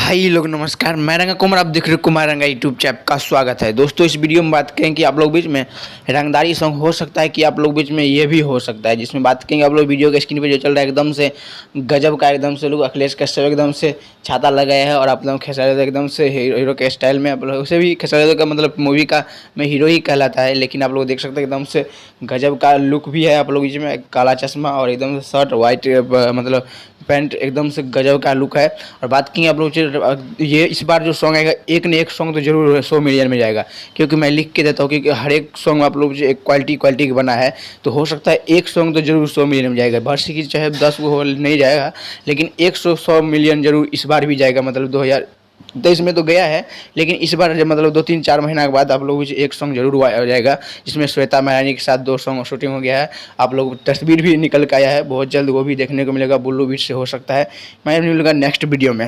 भाई लोग नमस्कार, मैं रंगा कुमार, आप देख रहे हो कुमार रंगा यूट्यूब चैनल का स्वागत है। दोस्तों इस वीडियो में बात करें कि आप लोग बीच में रंगदारी सॉन्ग हो सकता है कि आप लोग बीच में ये भी हो सकता है, जिसमें बात करेंगे आप लोग वीडियो के स्क्रीन पे जो चल रहा है एकदम से गजब का, एकदम से लोग अखिलेश कश्यप एकदम से छाता लगाया है और आप लोग खेसारी एकदम से हीरो के स्टाइल में, आप लोग उसे भी खेसारी का मतलब मूवी का में हीरो ही कहलाता है, लेकिन आप लोग देख सकते हैं एकदम से गजब का लुक भी है। आप लोग बीच में काला चश्मा और एकदम से शर्ट वाइट मतलब पैंट, एकदम से गजब का लुक है। और बात की आप लोग ये इस बार जो सॉन्ग आएगा एक न एक सॉन्ग तो जरूर 100 मिलियन में जाएगा, क्योंकि मैं लिख के देता हूँ कि हर एक सॉन्ग आप लोग एक क्वालिटी का बना है, तो हो सकता है एक सॉन्ग तो जरूर 100 मिलियन में जाएगा। भरसी की चाहे 10 को नहीं जाएगा, लेकिन 100 मिलियन जरूर इस बार भी जाएगा। मतलब 2023 में तो गया है, लेकिन इस बार जब मतलब 2-3-4 महीना के बाद आप लोग एक सॉन्ग जरूर आ जाएगा, जिसमें श्वेता मैरानी के साथ 2 सॉन्ग शूटिंग हो गया है। आप लोग तस्वीर भी निकल के आया है, बहुत जल्द वो भी देखने को मिलेगा। बुल्लू बीच से हो सकता है। मैं मिलूंगा नेक्स्ट वीडियो में।